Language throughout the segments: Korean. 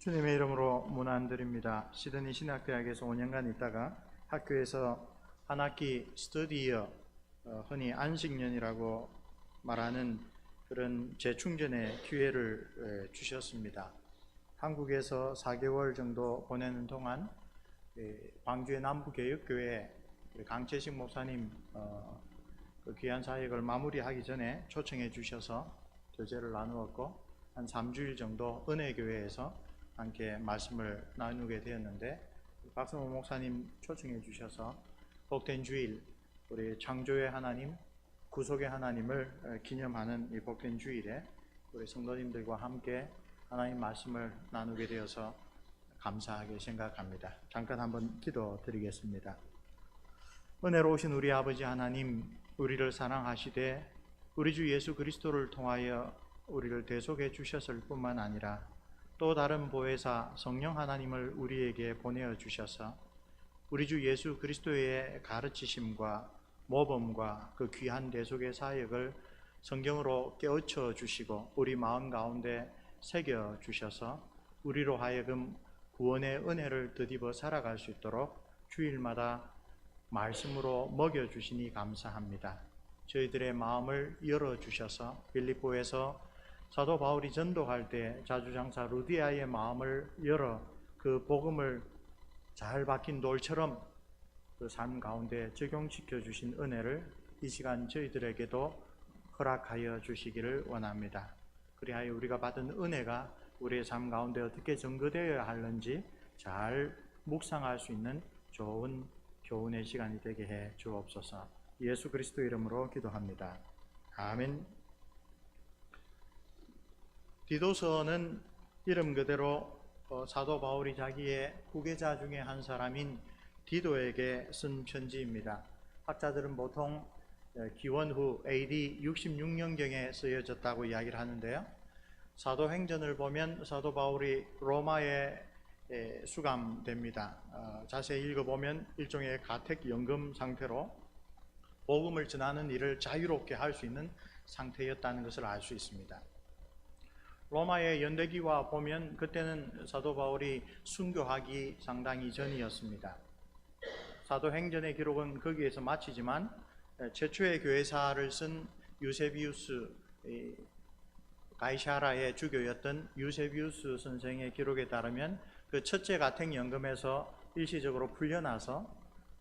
주님의 이름으로 문안드립니다. 시드니 신학대학에서 5년간 있다가 학교에서 한 학기 스터디이어, 흔히 안식년이라고 말하는 그런 재충전의 기회를 주셨습니다. 한국에서 4개월 정도 보내는 동안 광주의 남부교육교회 강채식 목사님 그 귀한 사역을 마무리하기 전에 초청해 주셔서 교제를 나누었고, 한 3주일 정도 은혜교회에서 함께 말씀을 나누게 되었는데, 박성호 목사님 초청해 주셔서 복된 주일, 우리 창조의 하나님, 구속의 하나님을 기념하는 이 복된 주일에 우리 성도님들과 함께 하나님 말씀을 나누게 되어서 감사하게 생각합니다. 잠깐 한번 기도드리겠습니다. 은혜로우신 우리 아버지 하나님, 우리를 사랑하시되 우리 주 예수 그리스도를 통하여 우리를 대속해 주셨을 뿐만 아니라 또 다른 보혜사 성령 하나님을 우리에게 보내어 주셔서 우리 주 예수 그리스도의 가르치심과 모범과 그 귀한 대속의 사역을 성경으로 깨우쳐 주시고 우리 마음 가운데 새겨 주셔서 우리로 하여금 구원의 은혜를 덧입어 살아갈 수 있도록 주일마다 말씀으로 먹여 주시니 감사합니다. 저희들의 마음을 열어 주셔서 빌립보에서 사도 바울이 전도할 때 자주장사 루디아의 마음을 열어 그 복음을 잘 박힌 돌처럼 그 삶 가운데 적용시켜 주신 은혜를 이 시간 저희들에게도 허락하여 주시기를 원합니다. 그리하여 우리가 받은 은혜가 우리의 삶 가운데 어떻게 전거되어야 하는지 잘 묵상할 수 있는 좋은 교훈의 시간이 되게 해 주옵소서. 예수 그리스도 이름으로 기도합니다. 아멘. 디도서는 이름 그대로 사도 바울이 자기의 후계자 중에 한 사람인 디도에게 쓴 편지입니다. 학자들은 보통 기원 후 AD 66년경에 쓰여졌다고 이야기를 하는데요, 사도행전을 보면 사도 바울이 로마에 수감됩니다. 자세히 읽어보면 일종의 가택연금 상태로 복음을 전하는 일을 자유롭게 할 수 있는 상태였다는 것을 알 수 있습니다. 로마의 연대기와 보면 그때는 사도 바울이 순교하기 상당히 전이었습니다. 사도행전의 기록은 거기에서 마치지만 최초의 교회사를 쓴 유세비우스, 가이사라의 주교였던 유세비우스 선생의 기록에 따르면 그 첫째 가택연금에서 일시적으로 풀려나서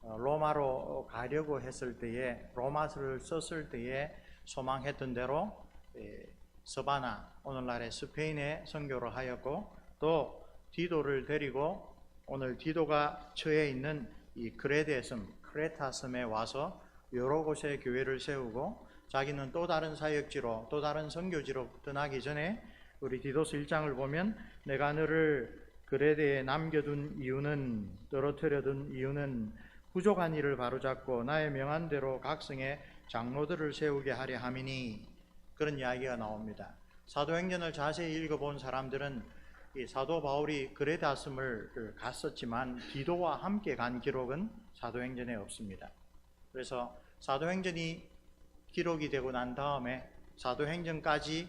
로마로 가려고 했을 때에, 로마서를 썼을 때에 소망했던 대로 서바나, 오늘날의 스페인에 선교를 하였고, 또 디도를 데리고 오늘 디도가 처해 있는 이 그레데 섬, 크레타 섬에 와서 여러 곳에 교회를 세우고, 자기는 또 다른 사역지로, 또 다른 선교지로 떠나기 전에 우리 디도서 1장을 보면 내가 너를 그레데에 남겨둔 이유는, 떨어뜨려둔 이유는 부족한 일을 바로잡고 나의 명한 대로 각 성에 장로들을 세우게 하려 함이니, 그런 이야기가 나옵니다. 사도행전을 자세히 읽어본 사람들은 이 사도 바울이 그레다 섬을 갔었지만 디도와 함께 간 기록은 사도행전에 없습니다. 그래서 사도행전이 기록이 되고 난 다음에 사도행전까지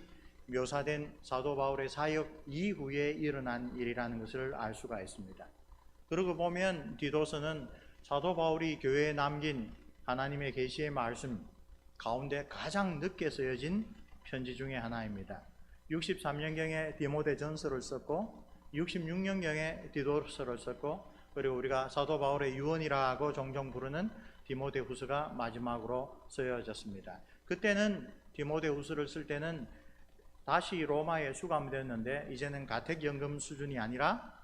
묘사된 사도 바울의 사역 이후에 일어난 일이라는 것을 알 수가 있습니다. 그러고 보면 디도서는 사도 바울이 교회에 남긴 하나님의 계시의 말씀 가운데 가장 늦게 쓰여진 편지 중에 하나입니다. 63년경에 디모데전서를 썼고 66년경에 디도서를 썼고, 그리고 우리가 사도 바울의 유언이라고 종종 부르는 디모데후서가 마지막으로 쓰여졌습니다. 그때는 디모데후서를 쓸 때는 다시 로마에 수감되었는데 이제는 가택연금 수준이 아니라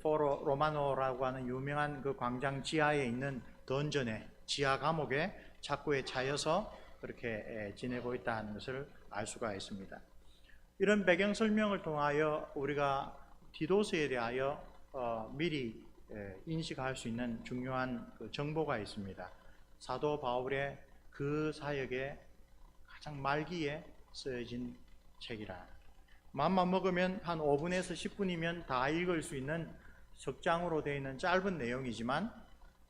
포로 로마노라고 하는 유명한 그 광장 지하에 있는 던전에, 지하 감옥에 착고에 차여서 그렇게 지내고 있다는 것을 알 수가 있습니다. 이런 배경 설명을 통하여 우리가 디도서에 대하여 미리 인식할 수 있는 중요한 그 정보가 있습니다. 사도 바울의 그 사역의 가장 말기에 쓰여진 책이라. 맘만 먹으면 한 5분에서 10분이면 다 읽을 수 있는 석장으로 되어 있는 짧은 내용이지만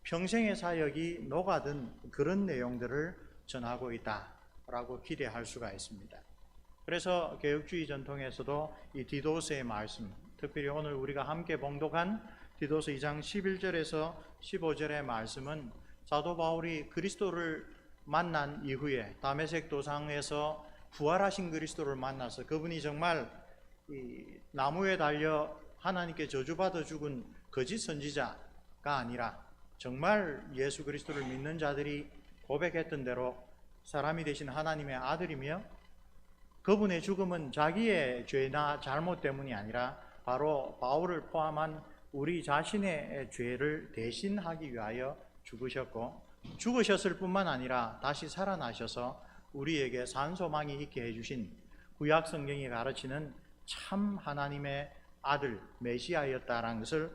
평생의 사역이 녹아든 그런 내용들을 전하고 있다라고 기대할 수가 있습니다. 그래서 개혁주의 전통에서도 이 디도서의 말씀, 특별히 오늘 우리가 함께 봉독한 디도서 2장 11절에서 15절의 말씀은 사도 바울이 그리스도를 만난 이후에 다메섹 도상에서 부활하신 그리스도를 만나서 그분이 정말 이 나무에 달려 하나님께 저주받아 죽은 거짓 선지자가 아니라 정말 예수 그리스도를 믿는 자들이 고백했던 대로 사람이 되신 하나님의 아들이며 그분의 죽음은 자기의 죄나 잘못 때문이 아니라 바로 바울을 포함한 우리 자신의 죄를 대신하기 위하여 죽으셨고, 죽으셨을 뿐만 아니라 다시 살아나셔서 우리에게 산소망이 있게 해주신 구약 성경이 가르치는 참 하나님의 아들 메시아였다라는 것을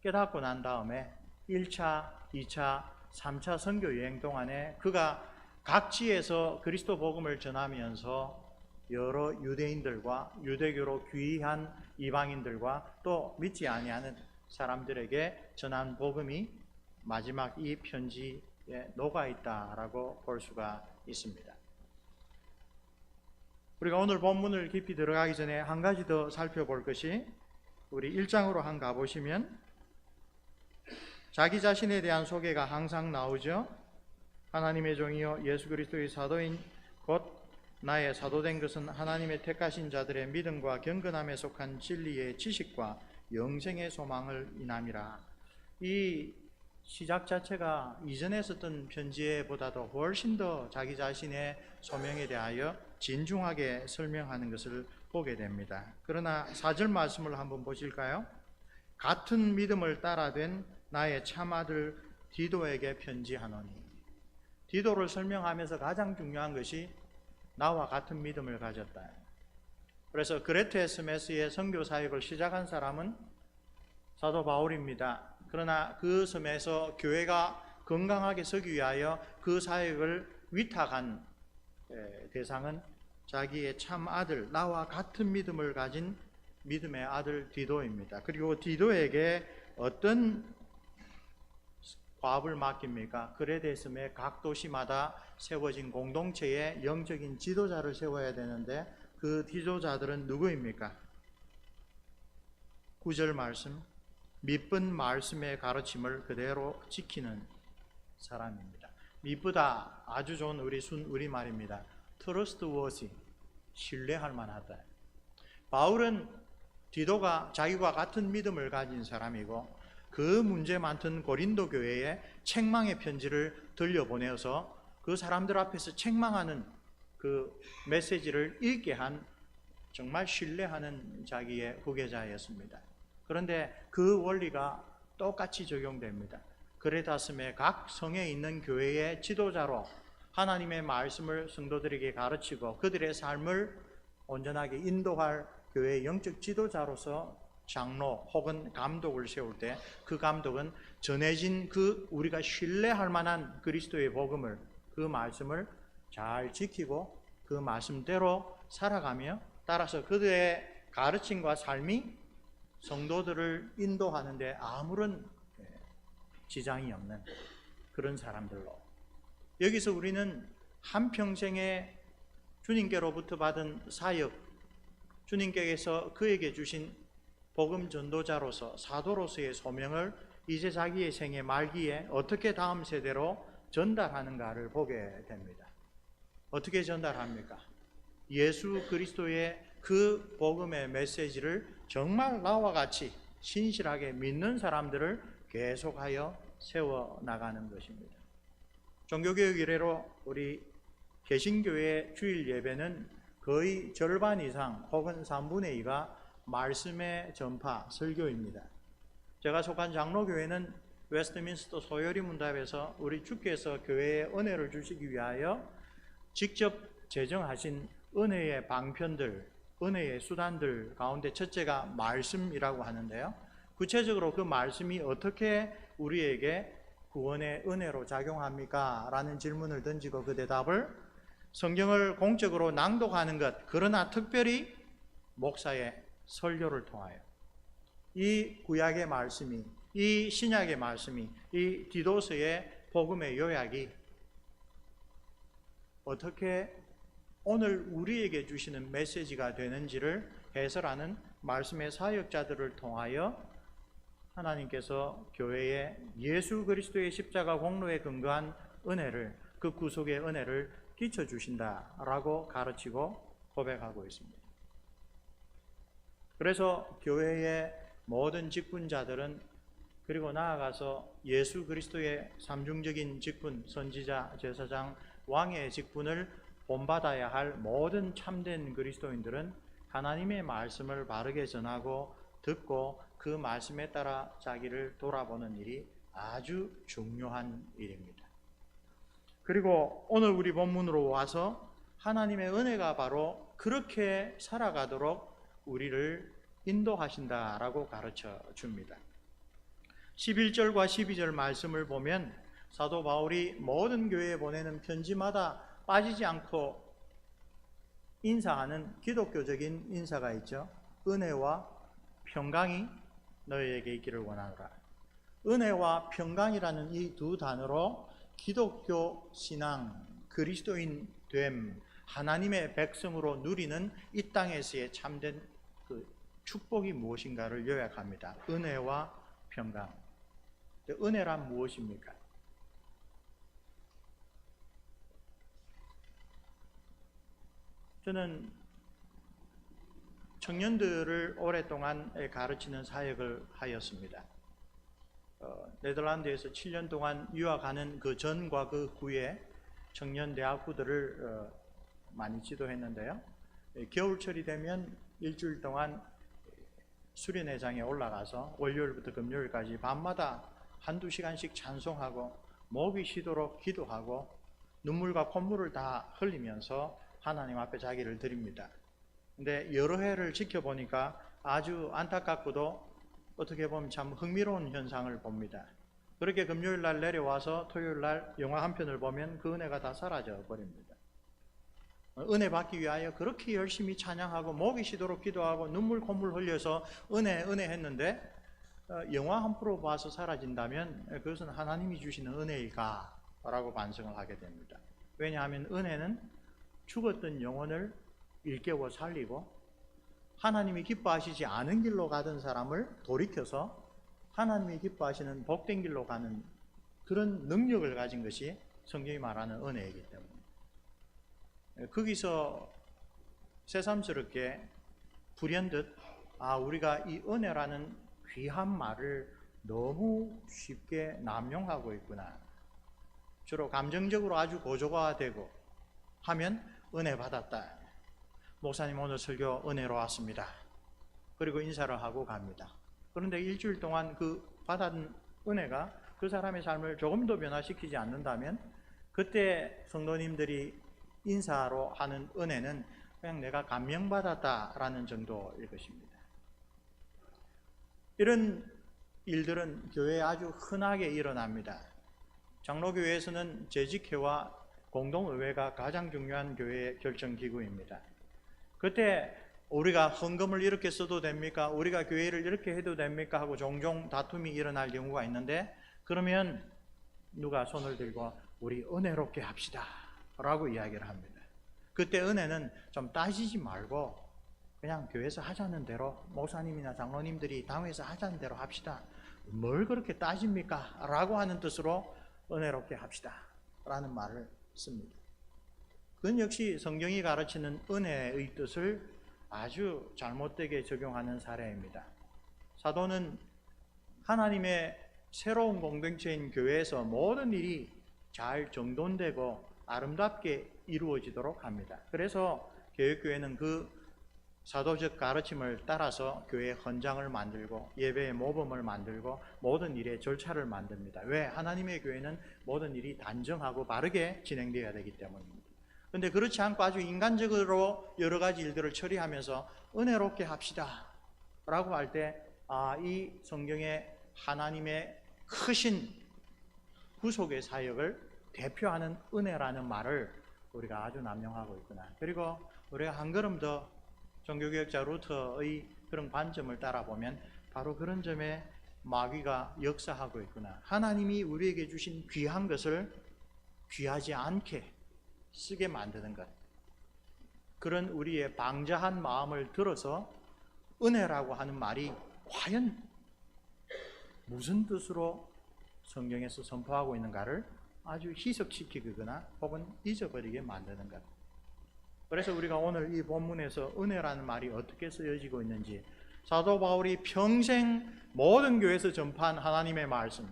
깨닫고 난 다음에 1차, 2차, 3차 선교 여행 동안에 그가 각지에서 그리스도 복음을 전하면서 여러 유대인들과 유대교로 귀한 이방인들과 또 믿지 아니하는 사람들에게 전한 복음이 마지막 이 편지에 녹아 있다라고 볼 수가 있습니다. 우리가 오늘 본문을 깊이 들어가기 전에 한 가지 더 살펴볼 것이, 우리 1장으로 한 가보시면 자기 자신에 대한 소개가 항상 나오죠. 하나님의 종이요 예수 그리스도의 사도인 곧 나의 사도된 것은 하나님의 택하신 자들의 믿음과 경건함에 속한 진리의 지식과 영생의 소망을 인함이라. 이 시작 자체가 이전에 썼던 편지보다도 훨씬 더 자기 자신의 소명에 대하여 진중하게 설명하는 것을 보게 됩니다. 그러나 4절 말씀을 한번 보실까요? 같은 믿음을 따라된 나의 참아들 디도에게 편지하노니. 디도를 설명하면서 가장 중요한 것이 나와 같은 믿음을 가졌다. 그래서 그레테스 메스의 선교 사역을 시작한 사람은 사도 바울입니다. 그러나 그 섬에서 교회가 건강하게 서기 위하여 그 사역을 위탁한 대상은 자기의 참 아들, 나와 같은 믿음을 가진 믿음의 아들 디도입니다. 그리고 디도에게 어떤 과업을 맡깁니까? 그레데스의 각 도시마다 세워진 공동체의 영적인 지도자를 세워야 되는데 그 지도자들은 누구입니까? 9절 말씀, 미쁜 말씀의 가르침을 그대로 지키는 사람입니다. 미쁘다, 아주 좋은 우리말입니다. trustworthy, 신뢰할 만하다. 바울은 디도가 자기와 같은 믿음을 가진 사람이고 그 문제 많던 고린도 교회에 책망의 편지를 들려보내어서 그 사람들 앞에서 책망하는 그 메시지를 읽게 한 정말 신뢰하는 자기의 후계자였습니다. 그런데 그 원리가 똑같이 적용됩니다. 그레다스의 각 성에 있는 교회의 지도자로 하나님의 말씀을 성도들에게 가르치고 그들의 삶을 온전하게 인도할 교회의 영적 지도자로서 장로 혹은 감독을 세울 때 그 감독은 전해진 그 우리가 신뢰할 만한 그리스도의 복음을, 그 말씀을 잘 지키고 그 말씀대로 살아가며 따라서 그들의 가르침과 삶이 성도들을 인도하는 데 아무런 지장이 없는 그런 사람들로, 여기서 우리는 한평생에 주님께로부터 받은 사역, 주님께서 그에게 주신 복음 전도자로서 사도로서의 소명을 이제 자기의 생애 말기에 어떻게 다음 세대로 전달하는가를 보게 됩니다. 어떻게 전달합니까? 예수 그리스도의 그 복음의 메시지를 정말 나와 같이 신실하게 믿는 사람들을 계속하여 세워나가는 것입니다. 종교개혁 이래로 우리 개신교의 주일 예배는 거의 절반 이상 혹은 3분의 2가 말씀의 전파, 설교입니다. 제가 속한 장로교회는 웨스트민스터 소요리 문답에서 우리 주께서 교회에 은혜를 주시기 위하여 직접 제정하신 은혜의 방편들, 은혜의 수단들 가운데 첫째가 말씀이라고 하는데요. 구체적으로 그 말씀이 어떻게 우리에게 구원의 은혜로 작용합니까? 라는 질문을 던지고 그 대답을 성경을 공적으로 낭독하는 것, 그러나 특별히 목사의 설교를 통하여 이 구약의 말씀이, 이 신약의 말씀이, 이 디도서의 복음의 요약이 어떻게 오늘 우리에게 주시는 메시지가 되는지를 해설하는 말씀의 사역자들을 통하여 하나님께서 교회에 예수 그리스도의 십자가 공로에 근거한 은혜를, 그 구속의 은혜를 끼쳐 주신다라고 가르치고 고백하고 있습니다. 그래서 교회의 모든 직분자들은, 그리고 나아가서 예수 그리스도의 삼중적인 직분, 선지자, 제사장, 왕의 직분을 본받아야 할 모든 참된 그리스도인들은 하나님의 말씀을 바르게 전하고 듣고 그 말씀에 따라 자기를 돌아보는 일이 아주 중요한 일입니다. 그리고 오늘 우리 본문으로 와서 하나님의 은혜가 바로 그렇게 살아가도록 우리를 인도하신다라고 가르쳐 줍니다. 11절과 12절 말씀을 보면 사도 바울이 모든 교회에 보내는 편지마다 빠지지 않고 인사하는 기독교적인 인사가 있죠. 은혜와 평강이 너희에게 있기를 원하노라. 은혜와 평강이라는 이 두 단어로 기독교 신앙, 그리스도인 됨, 하나님의 백성으로 누리는 이 땅에서의 참된 그 축복이 무엇인가를 요약합니다. 은혜와 평강. 은혜란 무엇입니까? 저는 청년들을 오랫동안 가르치는 사역을 하였습니다. 네덜란드에서 7년 동안 유학하는 그 전과 그 후에 청년 대학부들을 많이 지도했는데요. 겨울철이 되면 일주일 동안 수련회장에 올라가서 월요일부터 금요일까지 밤마다 한두 시간씩 찬송하고 목이 쉬도록 기도하고 눈물과 콧물을 다 흘리면서 하나님 앞에 자기를 드립니다. 근데 여러 해를 지켜보니까 아주 안타깝고도 어떻게 보면 참 흥미로운 현상을 봅니다. 그렇게 금요일 날 내려와서 토요일 날 영화 한 편을 보면 그 은혜가 다 사라져 버립니다. 은혜 받기 위하여 그렇게 열심히 찬양하고 목이 쉬도록 기도하고 눈물 콧물 흘려서 은혜 했는데 영화 한 프로 봐서 사라진다면 그것은 하나님이 주시는 은혜일까? 라고 반성을 하게 됩니다. 왜냐하면 은혜는 죽었던 영혼을 일깨워 살리고 하나님이 기뻐하시지 않은 길로 가던 사람을 돌이켜서 하나님이 기뻐하시는 복된 길로 가는 그런 능력을 가진 것이 성경이 말하는 은혜이기 때문에 거기서 새삼스럽게 불현듯 우리가 이 은혜라는 귀한 말을 너무 쉽게 남용하고 있구나. 주로 감정적으로 아주 고조화되고 하면 은혜 받았다. 목사님 오늘 설교 은혜로 왔습니다. 그리고 인사를 하고 갑니다. 그런데 일주일 동안 그 받은 은혜가 그 사람의 삶을 조금도 변화시키지 않는다면 그때 성도님들이 인사로 하는 은혜는 그냥 내가 감명받았다라는 정도일 것입니다. 이런 일들은 교회에 아주 흔하게 일어납니다. 장로교회에서는 재직회와 공동의회가 가장 중요한 교회의 결정기구입니다. 그때 우리가 헌금을 이렇게 써도 됩니까? 우리가 교회를 이렇게 해도 됩니까? 하고 종종 다툼이 일어날 경우가 있는데 그러면 누가 손을 들고 우리 은혜롭게 합시다 라고 이야기를 합니다. 그때 은혜는 좀 따지지 말고 그냥 교회에서 하자는 대로 목사님이나 장로님들이 당회에서 하자는 대로 합시다. 뭘 그렇게 따집니까? 라고 하는 뜻으로 은혜롭게 합시다 라는 말을 씁니다. 그건 역시 성경이 가르치는 은혜의 뜻을 아주 잘못되게 적용하는 사례입니다. 사도는 하나님의 새로운 공동체인 교회에서 모든 일이 잘 정돈되고 아름답게 이루어지도록 합니다. 그래서 교회는 그 사도적 가르침을 따라서 교회 헌장을 만들고 예배의 모범을 만들고 모든 일의 절차를 만듭니다. 왜? 하나님의 교회는 모든 일이 단정하고 바르게 진행되어야 되기 때문입니다. 그런데 그렇지 않고 아주 인간적으로 여러 가지 일들을 처리하면서 은혜롭게 합시다 라고 할 때 이 성경의 하나님의 크신 구속의 사역을 대표하는 은혜라는 말을 우리가 아주 남용하고 있구나. 그리고 우리가 한 걸음 더 종교개혁자 루터의 그런 관점을 따라보면 바로 그런 점에 마귀가 역사하고 있구나. 하나님이 우리에게 주신 귀한 것을 귀하지 않게 쓰게 만드는 것, 그런 우리의 방자한 마음을 들어서 은혜라고 하는 말이 과연 무슨 뜻으로 성경에서 선포하고 있는가를 아주 희석시키거나 혹은 잊어버리게 만드는 것. 그래서 우리가 오늘 이 본문에서 은혜라는 말이 어떻게 쓰여지고 있는지, 사도 바울이 평생 모든 교회에서 전파한 하나님의 말씀,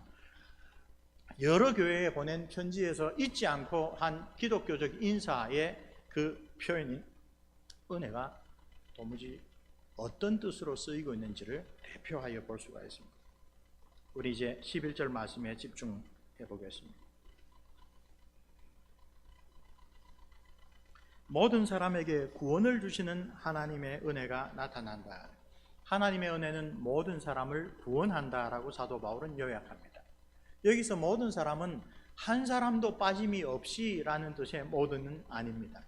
여러 교회에 보낸 편지에서 잊지 않고 한 기독교적 인사의 그 표현이 은혜가 도무지 어떤 뜻으로 쓰이고 있는지를 대표하여 볼 수가 있습니다. 우리 이제 11절 말씀에 집중해 보겠습니다. 모든 사람에게 구원을 주시는 하나님의 은혜가 나타난다. 하나님의 은혜는 모든 사람을 구원한다라고 사도 바울은 요약합니다. 여기서 모든 사람은 한 사람도 빠짐이 없이라는 뜻의 모든은 아닙니다.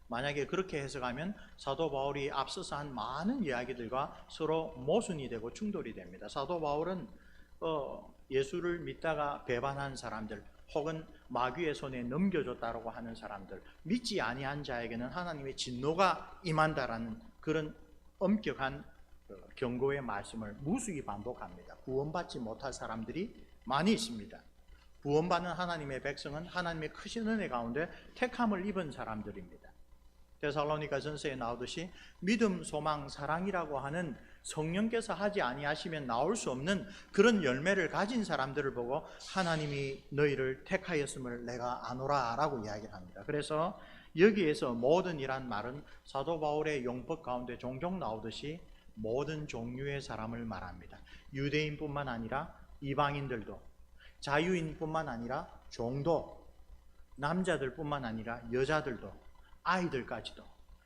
만약에 그렇게 해석하면 사도 바울이 앞서서 한 많은 이야기들과 서로 모순이 되고 충돌이 됩니다. 사도 바울은 예수를 믿다가 배반한 사람들, 혹은 마귀의 손에 넘겨줬다고 하는 사람들, 믿지 아니한 자에게는 하나님의 진노가 임한다라는 그런 엄격한 경고의 말씀을 무수히 반복합니다. 구원받지 못할 사람들이 많이 있습니다. 구원받는 하나님의 백성은 하나님의 크신 은혜 가운데 택함을 입은 사람들입니다. 데살로니가 전서에 나오듯이 믿음, 소망, 사랑이라고 하는 성령께서 하지 아니하시면 나올 수 없는 그런 열매를 가진 사람들을 보고 하나님이 너희를 택하였음을 내가 아노라 라고 이야기를 합니다. 그래서 여기에서 모든이란 말은 사도 바울의 용법 가운데 종종 나오듯이 모든 종류의 사람을 말합니다. 유대인뿐만 아니라 이방인들도, 자유인뿐만 아니라 종도, 남자들뿐만 아니라 여자들도, 아이들까지도,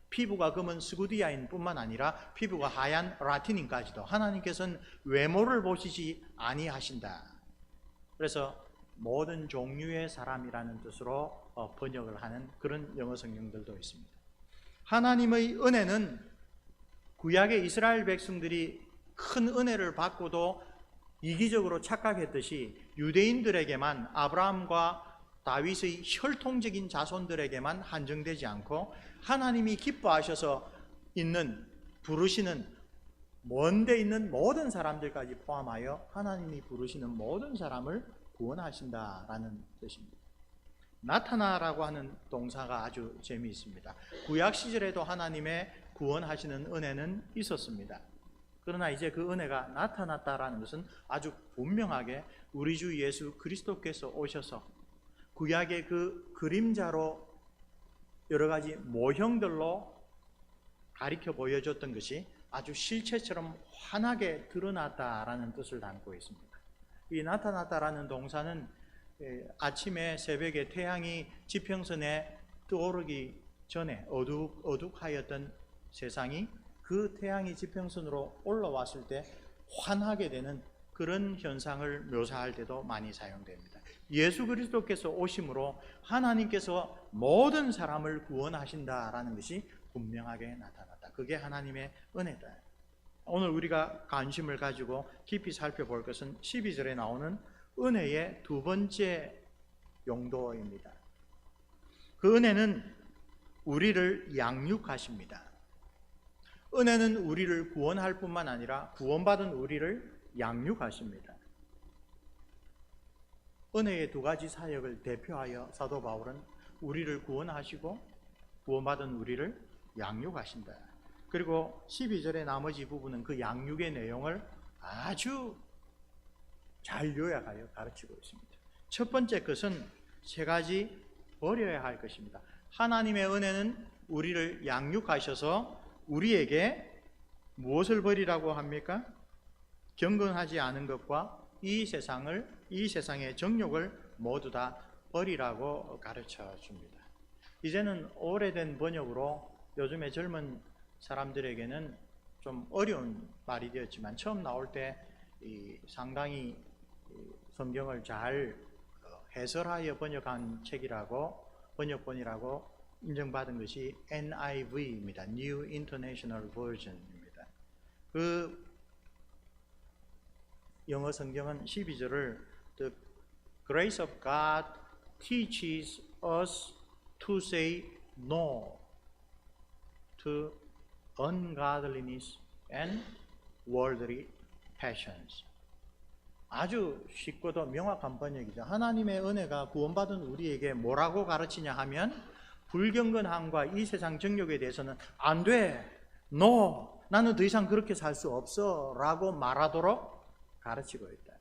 피부가 검은 스구디아인 뿐만 아니라 피부가 하얀 라틴인까지도 하나님께서는 외모를 보시지 아니하신다. 그래서 모든 종류의 사람이라는 뜻으로 번역을 하는 그런 영어 성경들도 있습니다. 하나님의 은혜는 구약의 이스라엘 백성들이 큰 은혜를 받고도 이기적으로 착각했듯이 유대인들에게만, 아브라함과 다윗의 혈통적인 자손들에게만 한정되지 않고 하나님이 기뻐하셔서 부르시는 먼데 있는 모든 사람들까지 포함하여 하나님이 부르시는 모든 사람을 구원하신다라는 뜻입니다. 나타나라고 하는 동사가 아주 재미있습니다. 구약 시절에도 하나님의 구원하시는 은혜는 있었습니다. 그러나 이제 그 은혜가 나타났다라는 것은 아주 분명하게 우리 주 예수 그리스도께서 오셔서 구약의 그 그림자로 여러 가지 모형들로 가리켜 보여줬던 것이 아주 실체처럼 환하게 드러났다라는 뜻을 담고 있습니다. 이 나타났다라는 동사는 아침에 새벽에 태양이 지평선에 떠오르기 전에 어둑하였던 세상이 그 태양이 지평선으로 올라왔을 때 환하게 되는 그런 현상을 묘사할 때도 많이 사용됩니다. 예수 그리스도께서 오심으로 하나님께서 모든 사람을 구원하신다라는 것이 분명하게 나타났다. 그게 하나님의 은혜다. 오늘 우리가 관심을 가지고 깊이 살펴볼 것은 12절에 나오는 은혜의 두 번째 용도입니다. 그 은혜는 우리를 양육하십니다. 은혜는 우리를 구원할 뿐만 아니라 구원받은 우리를 양육하십니다. 은혜의 두 가지 사역을 대표하여 사도 바울은 우리를 구원하시고 구원받은 우리를 양육하신다. 그리고 12절의 나머지 부분은 그 양육의 내용을 아주 잘 요약하여 가르치고 있습니다. 첫 번째 것은 세 가지 버려야 할 것입니다. 하나님의 은혜는 우리를 양육하셔서 우리에게 무엇을 버리라고 합니까? 경건하지 않은 것과 이 세상의 정욕을 모두 다 버리라고 가르쳐 줍니다. 이제는 오래된 번역으로 요즘의 젊은 사람들에게는 좀 어려운 말이 되었지만 처음 나올 때 상당히 성경을 잘 해설하여 번역한 책이라고, 번역본이라고 인정받은 것이 NIV입니다. New International Version입니다. 그 영어 성경은 12절을 The grace of God teaches us to say no to ungodliness and worldly passions. 아주 쉽고도 명확한 번역이죠. 하나님의 은혜가 구원받은 우리에게 뭐라고 가르치냐 하면 불경건함과 이 세상 정욕에 대해서는 안 돼, no, 나는 더 이상 그렇게 살 수 없어 라고 말하도록 가르치고 있다.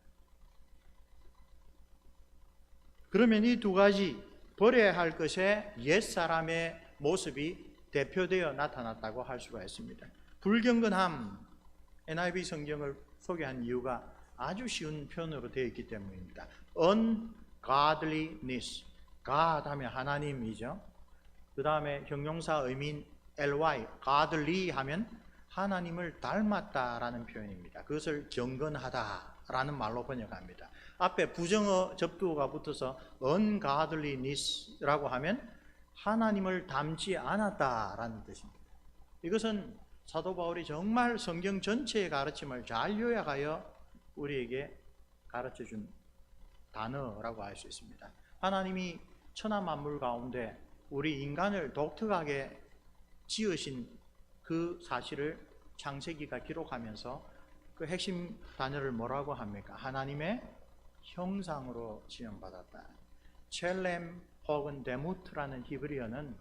그러면 이 두 가지 버려야 할 것에 옛사람의 모습이 대표되어 나타났다고 할 수가 있습니다. 불경건함, NIV 성경을 소개한 이유가 아주 쉬운 표현으로 되어 있기 때문입니다. ungodliness, God 하면 하나님이죠. 그 다음에 형용사 의미인 ly, godly 하면 하나님을 닮았다라는 표현입니다. 그것을 경건하다라는 말로 번역합니다. 앞에 부정어 접두어가 붙어서 ungodliness라고 하면 하나님을 닮지 않았다라는 뜻입니다. 이것은 사도 바울이 정말 성경 전체의 가르침을 잘 요약하여 우리에게 가르쳐준 단어라고 할 수 있습니다. 하나님이 천하 만물 가운데 우리 인간을 독특하게 지으신 그 사실을 창세기가 기록하면서 그 핵심 단어를 뭐라고 합니까? 하나님의 형상으로 지음받았다. 첼렘 혹은 데무트라는 히브리어는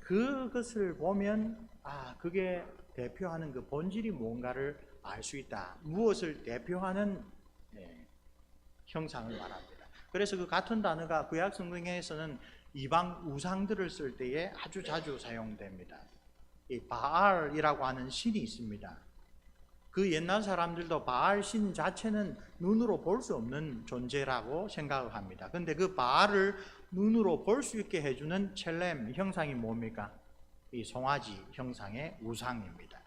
그것을 보면 그게 대표하는 그 본질이 뭔가를 알 수 있다. 무엇을 대표하는 형상을 말합니다. 그래서 그 같은 단어가 구약 성경에서는 이방 우상들을 쓸 때에 아주 자주 사용됩니다. 이 바알이라고 하는 신이 있습니다. 그 옛날 사람들도 바알 신 자체는 눈으로 볼 수 없는 존재라고 생각을 합니다. 그런데 그 바알을 눈으로 볼 수 있게 해주는 첼렘 형상이 뭡니까? 이 송아지 형상의 우상입니다.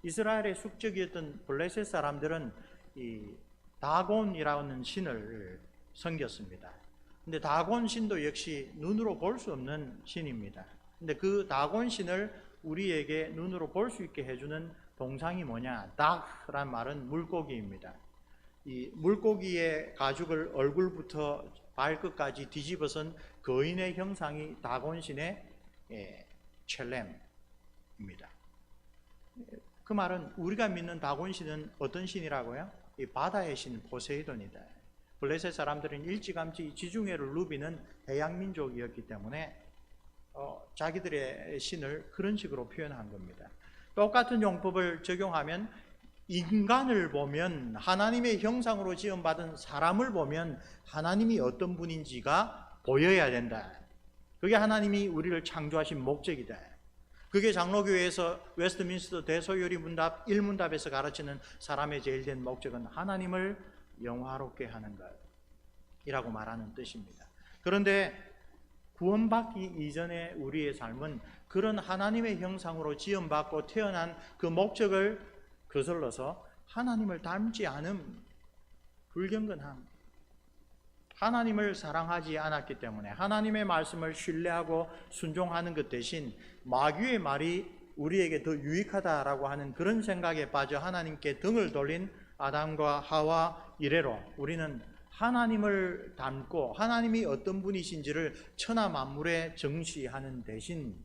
이스라엘의 숙적이었던 블레셋 사람들은 이 다곤이라는 신을 섬겼습니다. 근데 다곤 신도 역시 눈으로 볼 수 없는 신입니다. 근데 그 다곤 신을 우리에게 눈으로 볼 수 있게 해주는 동상이 뭐냐? 닭란 말은 물고기입니다. 이 물고기의 가죽을 얼굴부터 발끝까지 뒤집어선 거인의 형상이 다곤신의 첼렘입니다. 그 말은 우리가 믿는 다곤신은 어떤 신이라고요? 이 바다의 신 포세이돈이다. 블레셋 사람들은 일찌감치 지중해를 누비는 해양민족이었기 때문에 자기들의 신을 그런 식으로 표현한 겁니다. 똑같은 용법을 적용하면 인간을 보면 하나님의 형상으로 지음받은 사람을 보면 하나님이 어떤 분인지가 보여야 된다. 그게 하나님이 우리를 창조하신 목적이다. 그게 장로교회에서 웨스트민스터 대소요리 문답 1문답에서 가르치는 사람의 제일 된 목적은 하나님을 영화롭게 하는 것이라고 말하는 뜻입니다. 그런데 구원받기 이전의 우리의 삶은 그런 하나님의 형상으로 지음받고 태어난 그 목적을 거슬러서 하나님을 닮지 않음, 불경건함, 하나님을 사랑하지 않았기 때문에 하나님의 말씀을 신뢰하고 순종하는 것 대신 마귀의 말이 우리에게 더 유익하다라고 하는 그런 생각에 빠져 하나님께 등을 돌린 아담과 하와 이래로 우리는 하나님을 닮고 하나님이 어떤 분이신지를 천하 만물에 정시하는 대신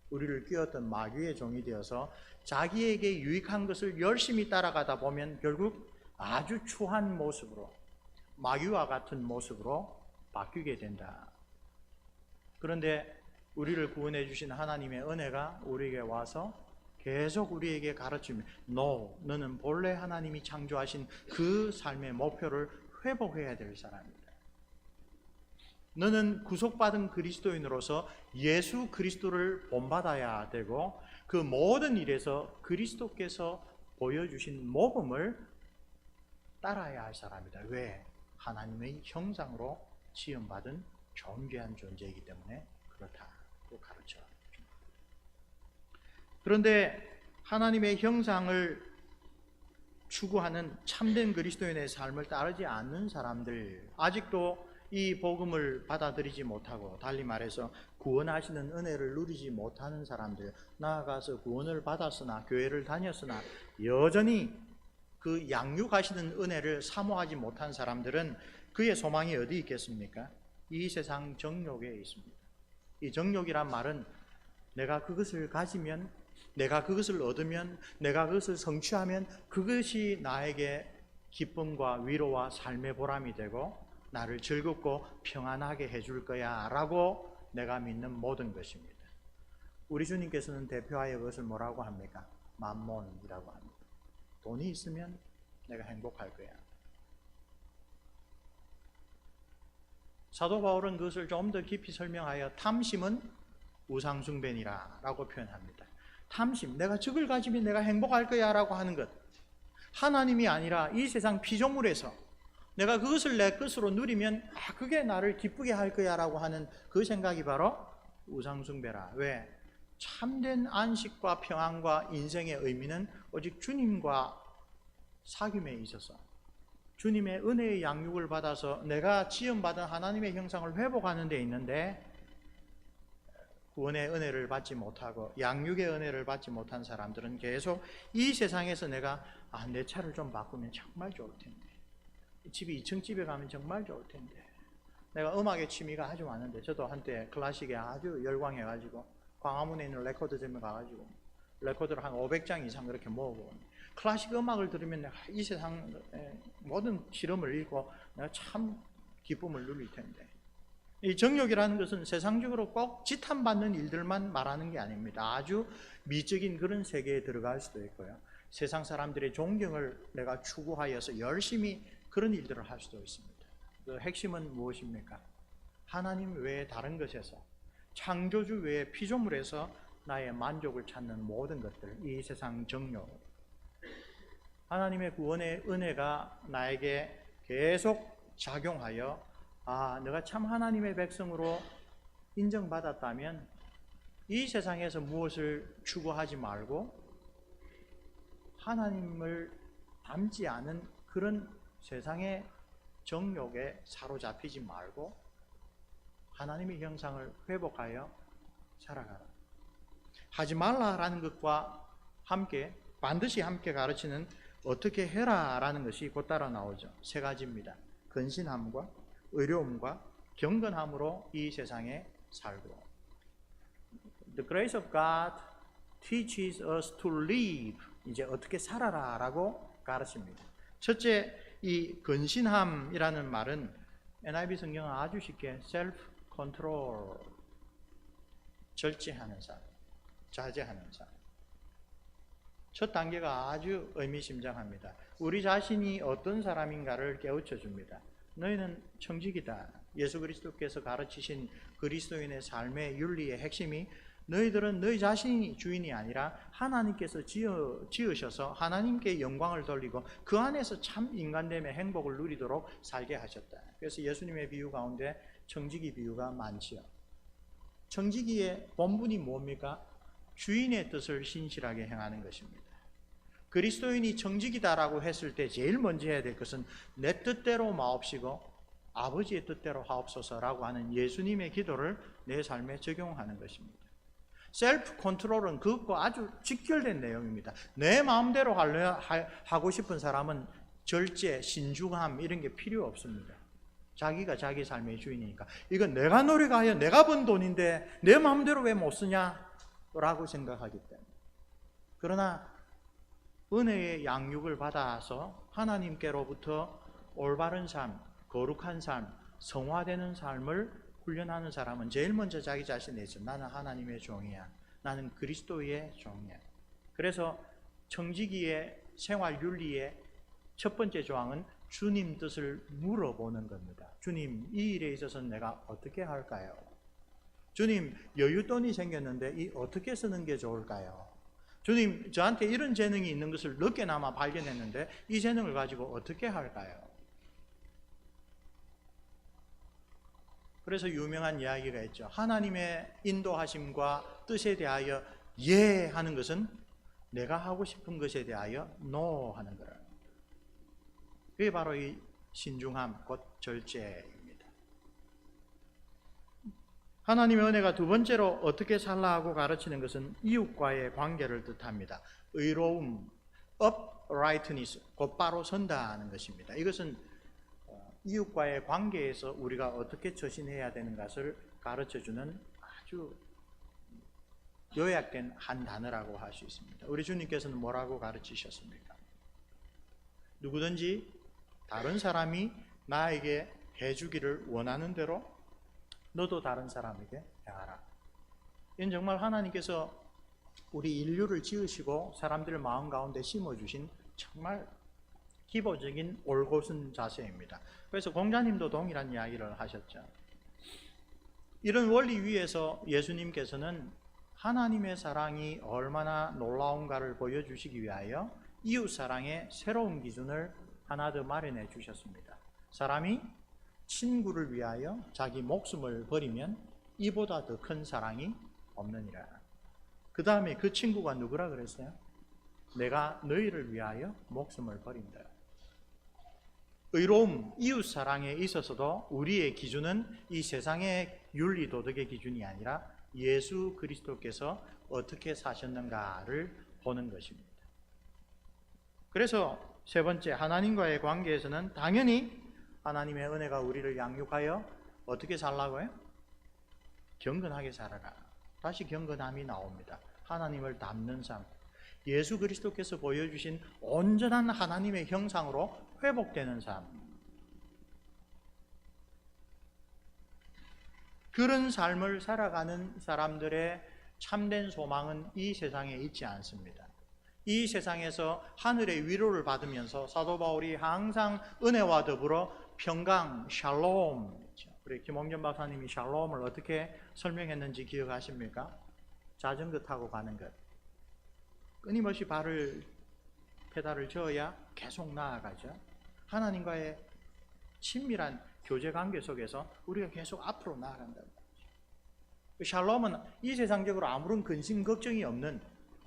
우리를 끼웠던 마귀의 종이 되어서 자기에게 유익한 것을 열심히 따라가다 보면 결국 아주 추한 모습으로, 마귀와 같은 모습으로 바뀌게 된다. 그런데 우리를 구원해 주신 하나님의 은혜가 우리에게 와서 계속 우리에게 가르치며 No, 너는 본래 하나님이 창조하신 그 삶의 목표를 회복해야 될 사람이다. 너는 구속받은 그리스도인으로서 예수 그리스도를 본받아야 되고 그 모든 일에서 그리스도께서 보여주신 모범을 따라야 할 사람이다. 왜? 하나님의 형상으로 지음받은 존귀한 존재이기 때문에 그렇다고 가르쳐. 그런데 하나님의 형상을 추구하는 참된 그리스도인의 삶을 따르지 않는 사람들, 아직도 이 복음을 받아들이지 못하고 달리 말해서 구원하시는 은혜를 누리지 못하는 사람들, 나아가서 구원을 받았으나 교회를 다녔으나 여전히 그 양육하시는 은혜를 사모하지 못한 사람들은 그의 소망이 어디 있겠습니까? 이 세상 정욕에 있습니다. 이 정욕이란 말은 내가 그것을 가지면 내가 그것을 얻으면, 내가 그것을 성취하면 그것이 나에게 기쁨과 위로와 삶의 보람이 되고 나를 즐겁고 평안하게 해줄 거야 라고 내가 믿는 모든 것입니다. 우리 주님께서는 대표하여 그것을 뭐라고 합니까? 맘몬이라고 합니다. 돈이 있으면 내가 행복할 거야. 사도 바울은 그것을 좀 더 깊이 설명하여 탐심은 우상숭배니라 라고 표현합니다. 탐심, 내가 적을 가지면 내가 행복할 거야 라고 하는 것, 하나님이 아니라 이 세상 피조물에서 내가 그것을 내 것으로 누리면 그게 나를 기쁘게 할 거야 라고 하는 그 생각이 바로 우상숭배라. 왜? 참된 안식과 평안과 인생의 의미는 오직 주님과 사귐에 있어서 주님의 은혜의 양육을 받아서 내가 지음받은 하나님의 형상을 회복하는 데 있는데, 구원의 은혜를 받지 못하고 양육의 은혜를 받지 못한 사람들은 계속 이 세상에서 내가 내 차를 좀 바꾸면 정말 좋을 텐데, 집이 2층 집에 가면 정말 좋을 텐데, 내가 음악의 취미가 아주 많은데, 저도 한때 클래식에 아주 열광해가지고 광화문에 있는 레코드점에 가가지고 레코드를 한 500장 이상 그렇게 모으고, 클래식 음악을 들으면 내가 이 세상의 모든 시름을 잃고 내가 참 기쁨을 누릴 텐데, 이 정욕이라는 것은 세상적으로 꼭 지탄받는 일들만 말하는 게 아닙니다. 아주 미적인 그런 세계에 들어갈 수도 있고요, 세상 사람들의 존경을 내가 추구하여서 열심히 그런 일들을 할 수도 있습니다. 그 핵심은 무엇입니까? 하나님 외에 다른 것에서, 창조주 외에 피조물에서 나의 만족을 찾는 모든 것들, 이 세상 정욕, 하나님의 구원의 은혜가 나에게 계속 작용하여 내가 참 하나님의 백성으로 인정받았다면 이 세상에서 무엇을 추구하지 말고 하나님을 닮지 않은 그런 세상의 정욕에 사로잡히지 말고 하나님의 형상을 회복하여 살아가라. 하지 말라라는 것과 함께 반드시 함께 가르치는 어떻게 해라라는 것이 곧 따라 나오죠. 세 가지입니다. 근신함과 의로움과 경건함으로 이 세상에 살고. The grace of God teaches us to live. 이제 어떻게 살아라라고 가르칩니다. 첫째, 이 근신함이라는 말은 NIV 성경은 아주 쉽게 self-control, 절제하는 삶, 자제하는 삶. 첫 단계가 아주 의미심장합니다. 우리 자신이 어떤 사람인가를 깨우쳐 줍니다. 너희는 청직이다. 예수 그리스도께서 가르치신 그리스도인의 삶의 윤리의 핵심이 너희들은 너희 자신이 주인이 아니라 하나님께서 지으셔서 하나님께 영광을 돌리고 그 안에서 참 인간됨의 행복을 누리도록 살게 하셨다. 그래서 예수님의 비유 가운데 청지기 비유가 많지요. 청지기의 본분이 뭡니까? 주인의 뜻을 신실하게 행하는 것입니다. 그리스도인이 청지기다라고 했을 때 제일 먼저 해야 될 것은 내 뜻대로 마옵시고 아버지의 뜻대로 하옵소서라고 하는 예수님의 기도를 내 삶에 적용하는 것입니다. 셀프 컨트롤은 그것과 아주 직결된 내용입니다. 내 마음대로 하고 싶은 사람은 절제, 신중함 이런 게 필요 없습니다. 자기가 자기 삶의 주인이니까 이건 내가 노력하여 내가 번 돈인데 내 마음대로 왜 못 쓰냐? 라고 생각하기 때문에. 그러나 은혜의 양육을 받아서 하나님께로부터 올바른 삶, 거룩한 삶, 성화되는 삶을 훈련하는 사람은 제일 먼저 자기 자신에 있어. 나는 하나님의 종이야. 나는 그리스도의 종이야. 그래서 청지기의 생활 윤리의 첫 번째 조항은 주님 뜻을 물어보는 겁니다. 주님, 이 일에 있어서 내가 어떻게 할까요? 주님, 여윳돈이 생겼는데 이 어떻게 쓰는 게 좋을까요? 주님, 저한테 이런 재능이 있는 것을 늦게나마 발견했는데 이 재능을 가지고 어떻게 할까요? 그래서 유명한 이야기가 있죠. 하나님의 인도하심과 뜻에 대하여 예 하는 것은 내가 하고 싶은 것에 대하여 no 하는 거라. 그게 바로 이 신중함, 곧 절제입니다. 하나님의 은혜가 두 번째로 어떻게 살라 하고 가르치는 것은 이웃과의 관계를 뜻합니다. 의로움, uprightness, 곧바로 선다는 것입니다. 이것은 이웃과의 관계에서 우리가 어떻게 처신해야 되는 것을 가르쳐주는 아주 요약된 한 단어라고 할 수 있습니다. 우리 주님께서는 뭐라고 가르치셨습니까? 누구든지 다른 사람이 나에게 해주기를 원하는 대로 너도 다른 사람에게 행하라. 이건 정말 하나님께서 우리 인류를 지으시고 사람들 마음 가운데 심어주신 정말 기본적인 올곧은 자세입니다. 그래서 공자님도 동일한 이야기를 하셨죠. 이런 원리 위에서 예수님께서는 하나님의 사랑이 얼마나 놀라운가를 보여주시기 위하여 이웃사랑의 새로운 기준을 하나 더 마련해 주셨습니다. 사람이 친구를 위하여 자기 목숨을 버리면 이보다 더 큰 사랑이 없느니라. 그 다음에 그 친구가 누구라 그랬어요? 내가 너희를 위하여 목숨을 버린다. 의로움, 이웃사랑에 있어서도 우리의 기준은 이 세상의 윤리 도덕의 기준이 아니라 예수 그리스도께서 어떻게 사셨는가를 보는 것입니다. 그래서 세 번째, 하나님과의 관계에서는 당연히 하나님의 은혜가 우리를 양육하여 어떻게 살라고요? 경건하게 살아라. 다시 경건함이 나옵니다. 하나님을 닮는 삶, 예수 그리스도께서 보여주신 온전한 하나님의 형상으로 회복되는 삶. 그런 삶을 살아가는 사람들의 참된 소망은 이 세상에 있지 않습니다. 이 세상에서 하늘의 위로를 받으면서 사도 바울이 항상 은혜와 더불어 평강, 샬롬, 우리 김홍전 박사님이 샬롬을 어떻게 설명했는지 기억하십니까? 자전거 타고 가는 것. 끊임없이 페달을 저어야 계속 나아가죠. 하나님과의 친밀한 교제 관계 속에서 우리가 계속 앞으로 나아간다. 샬롬은 이 세상적으로 아무런 근심 걱정이 없는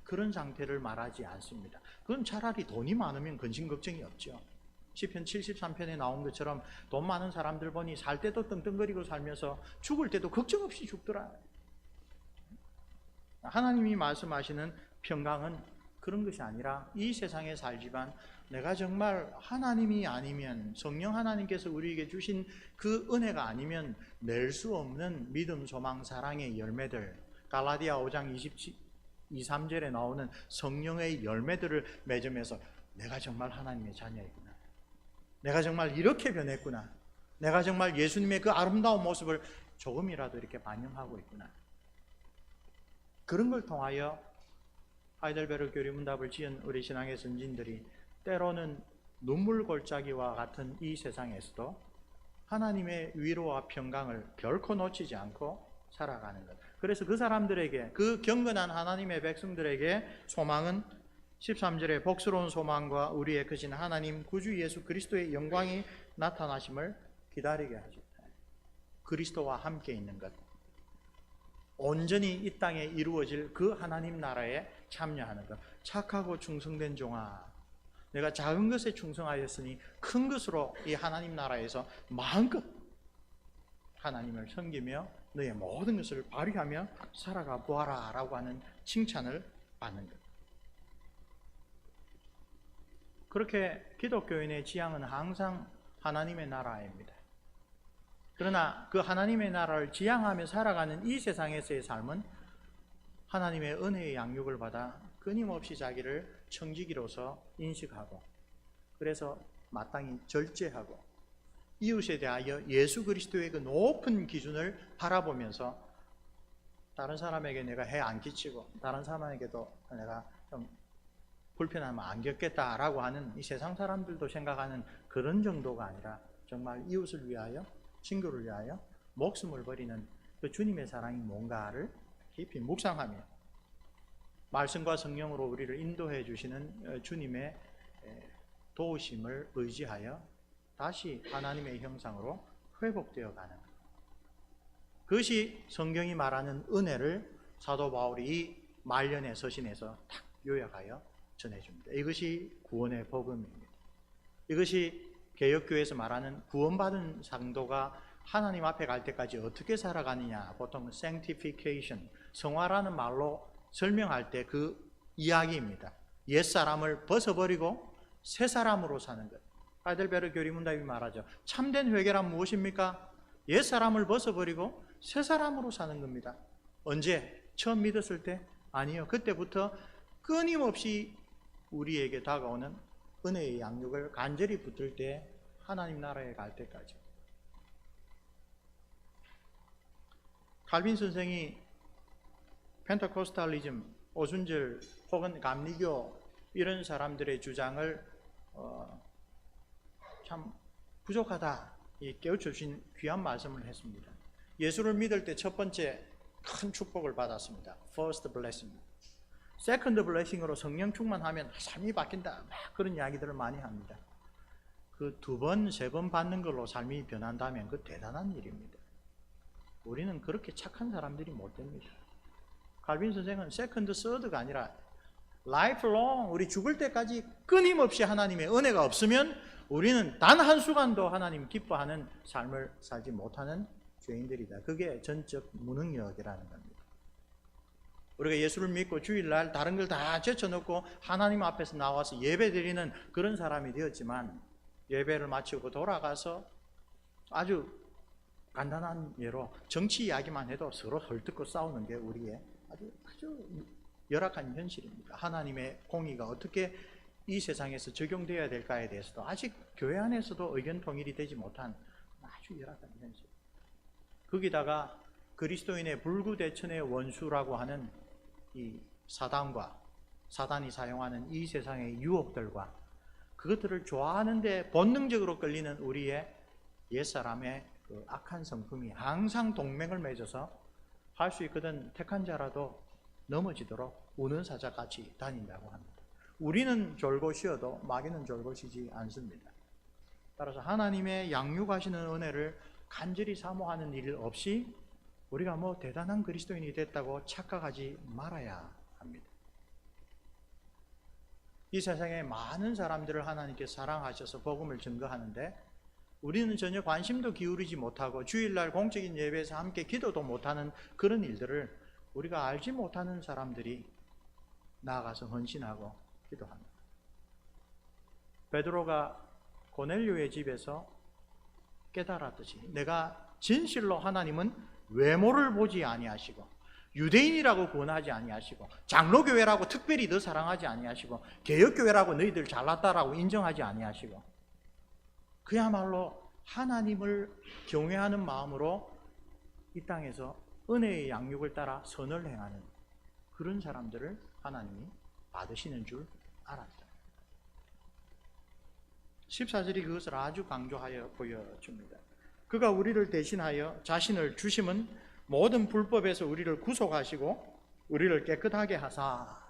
그런 상태를 말하지 않습니다. 그건 차라리 돈이 많으면 근심 걱정이 없죠. 시편 73편에 나온 것처럼 돈 많은 사람들 보니 살 때도 떵떵거리고 살면서 죽을 때도 걱정 없이 죽더라. 하나님이 말씀하시는 평강은 그런 것이 아니라 이 세상에 살지만 내가 정말 하나님이 아니면, 성령 하나님께서 우리에게 주신 그 은혜가 아니면 낼 수 없는 믿음, 소망, 사랑의 열매들, 갈라디아 5장 23절에 나오는 성령의 열매들을 맺으면서 내가 정말 하나님의 자녀이구나, 내가 정말 이렇게 변했구나, 내가 정말 예수님의 그 아름다운 모습을 조금이라도 이렇게 반영하고 있구나. 그런 걸 통하여 하이델베르 교리문답을 지은 우리 신앙의 선진들이 때로는 눈물 골짜기와 같은 이 세상에서도 하나님의 위로와 평강을 결코 놓치지 않고 살아가는 것. 그래서 그 사람들에게, 그 경건한 하나님의 백성들에게 소망은 13절에 복스러운 소망과 우리의 크신 하나님 구주 예수 그리스도의 영광이 나타나심을 기다리게 하셨다. 그리스도와 함께 있는 것, 온전히 이 땅에 이루어질 그 하나님 나라에 참여하는 것. 착하고 충성된 종아, 내가 작은 것에 충성하였으니 큰 것으로 이 하나님 나라에서 마음껏 하나님을 섬기며 너의 모든 것을 발휘하며 살아가 보아라 라고 하는 칭찬을 받는 것. 그렇게 기독교인의 지향은 항상 하나님의 나라입니다. 그러나 그 하나님의 나라를 지향하며 살아가는 이 세상에서의 삶은 하나님의 은혜의 양육을 받아 끊임없이 자기를 청지기로서 인식하고, 그래서 마땅히 절제하고 이웃에 대하여 예수 그리스도의 그 높은 기준을 바라보면서 다른 사람에게 내가 해 안 끼치고 다른 사람에게도 내가 좀 불편하면 안 겪겠다라고 하는 이 세상 사람들도 생각하는 그런 정도가 아니라 정말 이웃을 위하여, 친구를 위하여 목숨을 버리는 그 주님의 사랑이 뭔가를 깊이 묵상하며 말씀과 성령으로 우리를 인도해 주시는 주님의 도우심을 의지하여 다시 하나님의 형상으로 회복되어 가는 것. 그것이 성경이 말하는 은혜를 사도 바울이 이 말년의 서신에서 딱 요약하여 전해줍니다. 이것이 구원의 복음입니다. 이것이 개역교회에서 말하는 구원받은 상도가 하나님 앞에 갈 때까지 어떻게 살아가느냐, 보통 sanctification, 성화라는 말로 설명할 때 그 이야기입니다. 옛사람을 벗어버리고 새 사람으로 사는 것. 하이델베르 교리문답이 말하죠. 참된 회개란 무엇입니까? 옛사람을 벗어버리고 새 사람으로 사는 겁니다. 언제? 처음 믿었을 때? 아니요. 그때부터 끊임없이 우리에게 다가오는 은혜의 양육을 간절히 붙들 때 하나님 나라에 갈 때까지. 칼빈 선생이 펜타코스탈리즘, 오순절 혹은 감리교 이런 사람들의 주장을 참 부족하다 깨우쳐주신 귀한 말씀을 했습니다. 예수를 믿을 때 첫 번째 큰 축복을 받았습니다. First blessing. Second blessing으로 성령 충만하면 삶이 바뀐다. 막 그런 이야기들을 많이 합니다. 그 두 번, 세 번 받는 걸로 삶이 변한다면 그 대단한 일입니다. 우리는 그렇게 착한 사람들이 못 됩니다. 칼빈 선생은 세컨드, 서드가 아니라 라이프롱, 우리 죽을 때까지 끊임없이 하나님의 은혜가 없으면 우리는 단 한순간도 하나님 기뻐하는 삶을 살지 못하는 죄인들이다. 그게 전적 무능력이라는 겁니다. 우리가 예수를 믿고 주일날 다른 걸 다 제쳐놓고 하나님 앞에서 나와서 예배드리는 그런 사람이 되었지만, 예배를 마치고 돌아가서 아주 간단한 예로 정치 이야기만 해도 서로 헐뜯고 싸우는 게 우리의 아주 열악한 현실입니다. 하나님의 공의가 어떻게 이 세상에서 적용되어야 될까에 대해서도 아직 교회 안에서도 의견 통일이 되지 못한 아주 열악한 현실. 거기다가 그리스도인의 불구대천의 원수라고 하는 이 사단이 사용하는 이 세상의 유혹들과 그것들을 좋아하는데 본능적으로 끌리는 우리의 옛사람의 그 악한 성품이 항상 동맹을 맺어서 할 수 있거든 택한 자라도 넘어지도록 우는 사자같이 다닌다고 합니다. 우리는 졸고 쉬어도 마귀는 졸고 쉬지 않습니다. 따라서 하나님의 양육하시는 은혜를 간절히 사모하는 일 없이 우리가 뭐 대단한 그리스도인이 됐다고 착각하지 말아야 합니다. 이 세상에 많은 사람들을 하나님께 사랑하셔서 복음을 증거하는데 우리는 전혀 관심도 기울이지 못하고 주일날 공적인 예배에서 함께 기도도 못하는 그런 일들을 우리가 알지 못하는 사람들이 나아가서 헌신하고 기도합니다. 베드로가 고넬료의 집에서 깨달았듯이 내가 진실로 하나님은 외모를 보지 아니하시고 유대인이라고 구원하지 아니하시고 장로교회라고 특별히 더 사랑하지 아니하시고 개혁교회라고 너희들 잘났다라고 인정하지 아니하시고 그야말로 하나님을 경외하는 마음으로 이 땅에서 은혜의 양육을 따라 선을 행하는 그런 사람들을 하나님이 받으시는 줄 알았다. 14절이 그것을 아주 강조하여 보여줍니다. 그가 우리를 대신하여 자신을 주심은 모든 불법에서 우리를 구속하시고 우리를 깨끗하게 하사.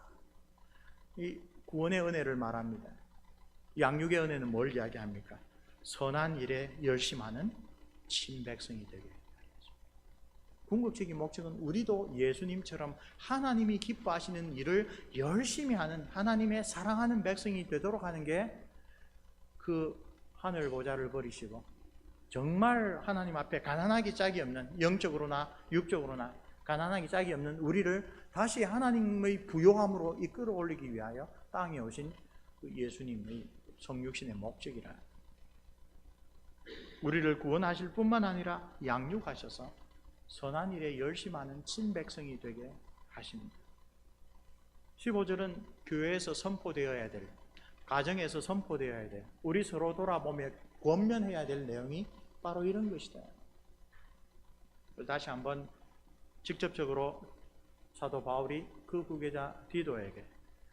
이 구원의 은혜를 말합니다. 양육의 은혜는 뭘 이야기합니까? 선한 일에 열심하는 친백성이 되게 하겠습니다. 궁극적인 목적은 우리도 예수님처럼 하나님이 기뻐하시는 일을 열심히 하는 하나님의 사랑하는 백성이 되도록 하는 게 그 하늘 보좌를 버리시고 정말 하나님 앞에 가난하기 짝이 없는, 영적으로나 육적으로나 가난하기 짝이 없는 우리를 다시 하나님의 부요함으로 이끌어 올리기 위하여 땅에 오신 예수님의 성육신의 목적이라. 우리를 구원하실 뿐만 아니라 양육하셔서 선한 일에 열심하는 친백성이 되게 하십니다. 15절은 교회에서 선포되어야 될, 가정에서 선포되어야 될, 우리 서로 돌아보며 권면해야 될 내용이 바로 이런 것이다. 다시 한번 직접적으로 사도 바울이 그 후계자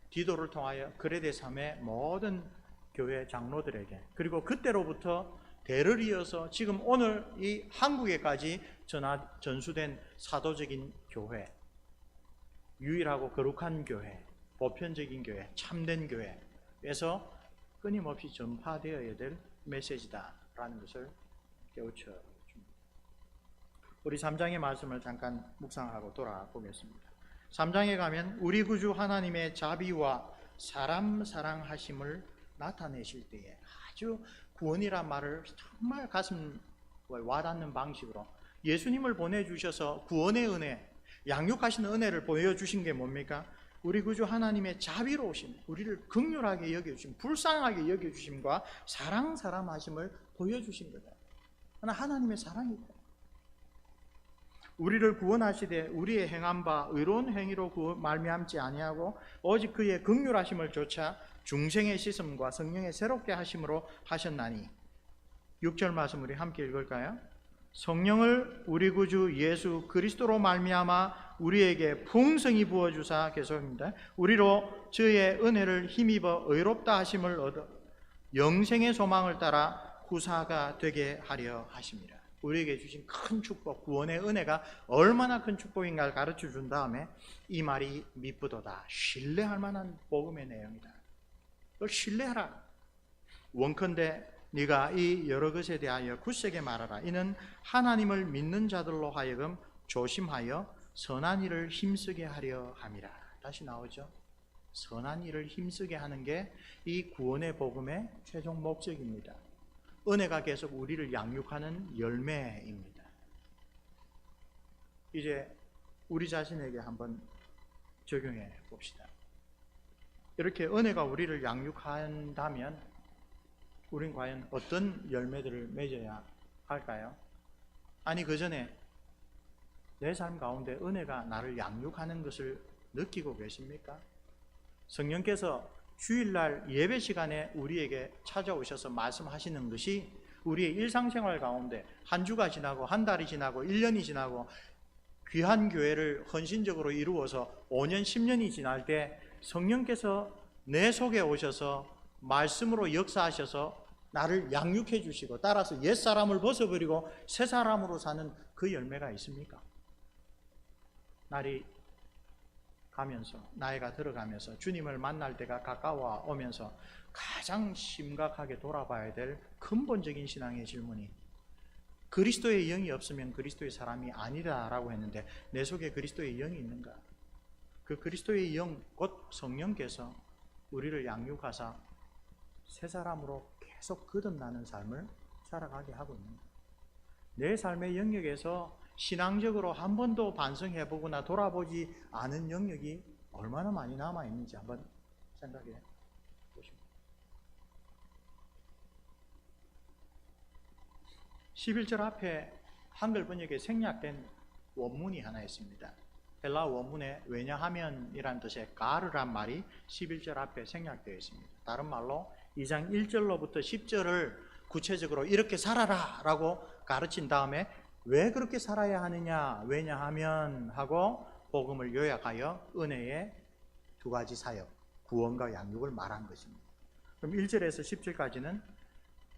디도를 통하여 그레데 섬의 모든 교회 장로들에게, 그리고 그때로부터 대를 이어서 지금 오늘 이 한국에까지 전수된 사도적인 교회, 유일하고 거룩한 교회, 보편적인 교회, 참된 교회에서 끊임없이 전파되어야 될 메시지다라는 것을 깨우쳐 줍니다. 우리 3장의 말씀을 잠깐 묵상하고 돌아보겠습니다. 3장에 가면 우리 구주 하나님의 자비와 사람 사랑하심을 나타내실 때에 아주 구원이란 말을 정말 가슴 와닿는 방식으로 예수님을 보내주셔서 구원의 은혜, 양육하시는 은혜를 보여주신 게 뭡니까? 우리 구주 하나님의 자비로우심, 우리를 긍휼하게 여겨주심, 불쌍하게 여겨주심과 사랑하심을 보여주신 거다. 하나님의 사랑이다. 우리를 구원하시되 우리의 행한 바 의로운 행위로 말미암지 아니하고 오직 그의 긍휼하심을 조차 중생의 씻음과 성령의 새롭게 하심으로 하셨나니. 6절 말씀 우리 함께 읽을까요? 성령을 우리 구주 예수 그리스도로 말미암아 우리에게 풍성히 부어주사, 계속입니다. 우리로 저의 은혜를 힘입어 의롭다 하심을 얻어 영생의 소망을 따라 후사가 되게 하려 하심이라. 우리에게 주신 큰 축복, 구원의 은혜가 얼마나 큰 축복인가를 가르쳐 준 다음에 이 말이 미쁘도다, 신뢰할 만한 복음의 내용이다. 그걸 신뢰하라. 원컨대 네가 이 여러 것에 대하여 굳세게 말하라. 이는 하나님을 믿는 자들로 하여금 조심하여 선한 일을 힘쓰게 하려 함이라. 다시 나오죠. 선한 일을 힘쓰게 하는 게 이 구원의 복음의 최종 목적입니다. 은혜가 계속 우리를 양육하는 열매입니다. 이제 우리 자신에게 한번 적용해 봅시다. 이렇게 은혜가 우리를 양육한다면 우린 과연 어떤 열매들을 맺어야 할까요? 아니, 그 전에 내 삶 가운데 은혜가 나를 양육하는 것을 느끼고 계십니까? 성령께서 주일날 예배 시간에 우리에게 찾아오셔서 말씀하시는 것이 우리의 일상생활 가운데 한 주가 지나고 한 달이 지나고 1년이 지나고 귀한 교회를 헌신적으로 이루어서 5년, 10년이 지날 때 성령께서 내 속에 오셔서 말씀으로 역사하셔서 나를 양육해 주시고 따라서 옛사람을 벗어버리고 새 사람으로 사는 그 열매가 있습니까? 날이 가면서, 나이가 들어가면서 주님을 만날 때가 가까워 오면서 가장 심각하게 돌아봐야 될 근본적인 신앙의 질문이, 그리스도의 영이 없으면 그리스도의 사람이 아니다라고 했는데 내 속에 그리스도의 영이 있는가? 그 그리스도의 영, 곧 성령께서 우리를 양육하사 새 사람으로 계속 거듭나는 삶을 살아가게 하고 있는 거예요. 내 삶의 영역에서 신앙적으로 한 번도 반성해보거나 돌아보지 않은 영역이 얼마나 많이 남아있는지 한번 생각해 보십시오. 11절 앞에 한글 번역에 생략된 원문이 하나 있습니다. 헬라 원문에 왜냐하면이란 뜻의 가르란 말이 11절 앞에 생략되어 있습니다. 다른 말로 2장 1절로부터 10절을 구체적으로 이렇게 살아라 라고 가르친 다음에 왜 그렇게 살아야 하느냐, 왜냐하면 하고 복음을 요약하여 은혜의 두 가지 사역, 구원과 양육을 말한 것입니다. 그럼 1절에서 10절까지는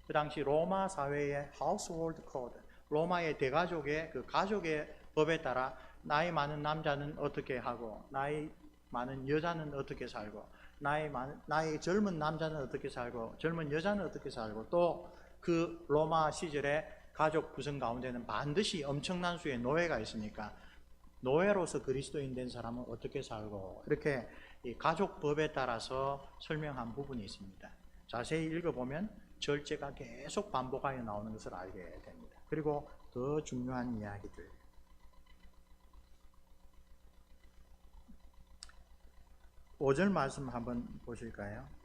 그 당시 로마 사회의 household code, 로마의 대가족의 그 가족의 법에 따라 나이 많은 남자는 어떻게 하고 나이 많은 여자는 어떻게 살고 나이 젊은 남자는 어떻게 살고 젊은 여자는 어떻게 살고, 또 그 로마 시절에 가족 구성 가운데는 반드시 엄청난 수의 노예가 있으니까 노예로서 그리스도인 된 사람은 어떻게 살고, 이렇게 이 가족법에 따라서 설명한 부분이 있습니다. 자세히 읽어보면 절제가 계속 반복하여 나오는 것을 알게 됩니다. 그리고 더 중요한 이야기들, 5절 말씀 한번 보실까요?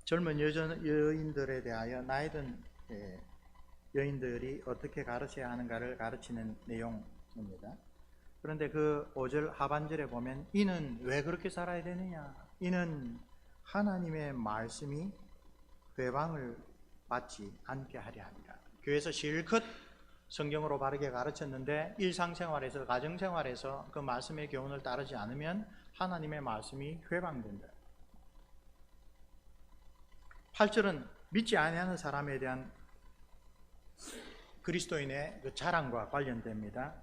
젊은 여인들에 대하여 나이든 여인들이 어떻게 가르쳐야 하는가를 가르치는 내용입니다. 그런데 그 5절 하반절에 보면 이는 왜 그렇게 살아야 되느냐? 이는 하나님의 말씀이 회방을 받지 않게 하려 합니다. 교회에서 실컷 성경으로 바르게 가르쳤는데 일상생활에서, 가정생활에서 그 말씀의 교훈을 따르지 않으면 하나님의 말씀이 회방된다. 8절은 믿지 아니하는 사람에 대한 그리스도인의 그 자랑과 관련됩니다.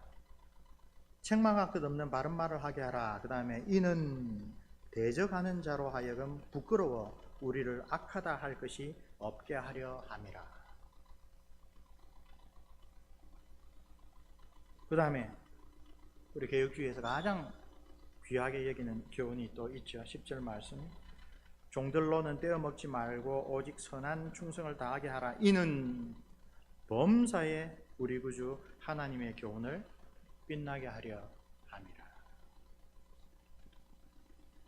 책망할 것 없는 바른 말을 하게 하라. 그 다음에 이는 대적하는 자로 하여금 부끄러워 우리를 악하다 할 것이 없게 하려 함이라. 그 다음에 우리 개혁주의에서 가장 귀하게 여기는 교훈이 또 있죠. 10절 말씀, 종들로는 떼어먹지 말고 오직 선한 충성을 다하게 하라. 이는 범사에 우리 구주 하나님의 교훈을 빛나게 하려 함이라.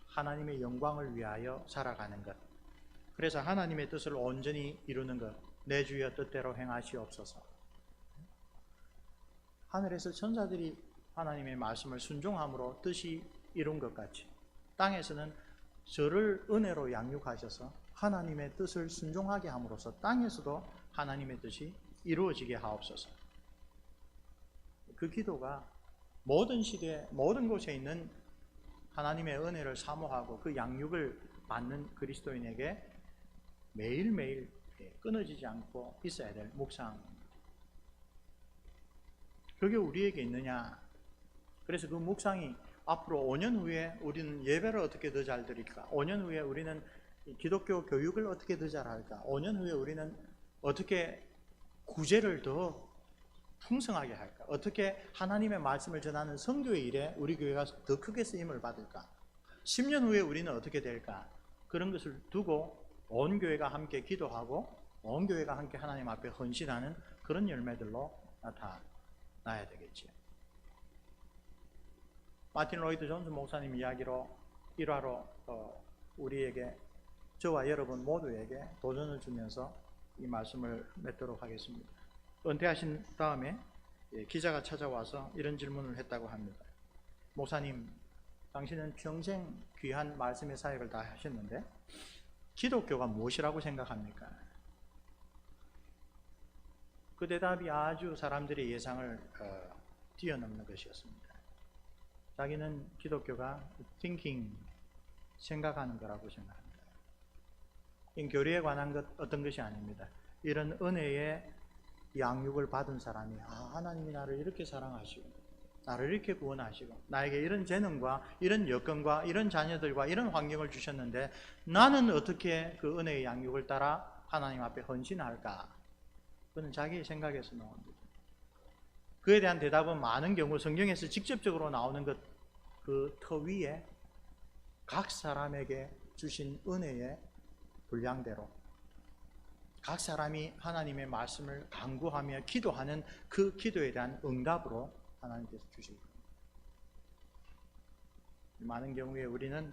하나님의 영광을 위하여 살아가는 것, 그래서 하나님의 뜻을 온전히 이루는 것, 내 주여 뜻대로 행하시옵소서. 하늘에서 천사들이 하나님의 말씀을 순종함으로 뜻이 이룬 것 같이 땅에서는 저를 은혜로 양육하셔서 하나님의 뜻을 순종하게 함으로써 땅에서도 하나님의 뜻이 이루어지게 하옵소서. 그 기도가 모든 시대 모든 곳에 있는 하나님의 은혜를 사모하고 그 양육을 받는 그리스도인에게 매일매일 끊어지지 않고 있어야 될 묵상입니다. 그게 우리에게 있느냐? 그래서 그 묵상이 앞으로 5년 후에 우리는 예배를 어떻게 더 잘 드릴까? 5년 후에 우리는 기독교 교육을 어떻게 더 잘할까? 5년 후에 우리는 어떻게 구제를 더 풍성하게 할까? 어떻게 하나님의 말씀을 전하는 선교의 일에 우리 교회가 더 크게 쓰임을 받을까? 10년 후에 우리는 어떻게 될까? 그런 것을 두고 온 교회가 함께 기도하고 온 교회가 함께 하나님 앞에 헌신하는 그런 열매들로 나타나야 되겠지요. 마틴 로이드 존스 목사님 이야기로 일화로 우리에게 저와 여러분 모두에게 도전을 주면서 이 말씀을 맺도록 하겠습니다. 은퇴하신 다음에 기자가 찾아와서 이런 질문을 했다고 합니다. 목사님, 당신은 평생 귀한 말씀의 사역을 다 하셨는데 기독교가 무엇이라고 생각합니까? 그 대답이 아주 사람들의 예상을 뛰어넘는 것이었습니다. 자기는 기독교가 thinking, 생각하는 거라고 생각합니다. 이 교리에 관한 것 어떤 것이 아닙니다. 이런 은혜의 양육을 받은 사람이 하나님이 나를 이렇게 사랑하시고 나를 이렇게 구원하시고 나에게 이런 재능과 이런 여건과 이런 자녀들과 이런 환경을 주셨는데 나는 어떻게 그 은혜의 양육을 따라 하나님 앞에 헌신할까? 그는 자기의 생각에서 나옵니다. 그에 대한 대답은 많은 경우 성경에서 직접적으로 나오는 것 그 터 위에 각 사람에게 주신 은혜의 분량대로 각 사람이 하나님의 말씀을 간구하며 기도하는 그 기도에 대한 응답으로 하나님께서 주실 겁니다. 많은 경우에 우리는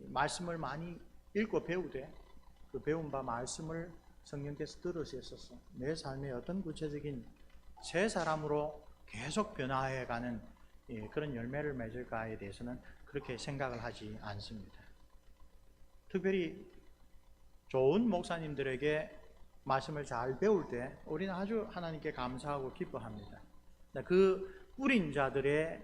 말씀을 많이 읽고 배우되 그 배운 바 말씀을 성령께서 들으셨어서 내 삶의 어떤 구체적인 새 사람으로 계속 변화해가는 그런 열매를 맺을까에 대해서는 그렇게 생각을 하지 않습니다. 특별히 좋은 목사님들에게 말씀을 잘 배울 때 우리는 아주 하나님께 감사하고 기뻐합니다. 그 뿌린 자들의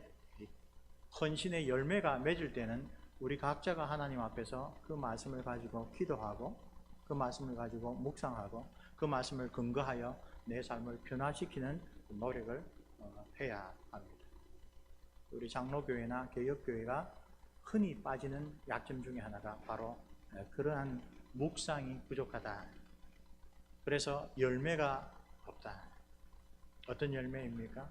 헌신의 열매가 맺을 때는 우리 각자가 하나님 앞에서 그 말씀을 가지고 기도하고 그 말씀을 가지고 묵상하고 그 말씀을 근거하여 내 삶을 변화시키는 노력을 해야 합니다. 우리 장로교회나 개혁교회가 흔히 빠지는 약점 중에 하나가 바로 그러한 묵상이 부족하다. 그래서 열매가 없다. 어떤 열매입니까?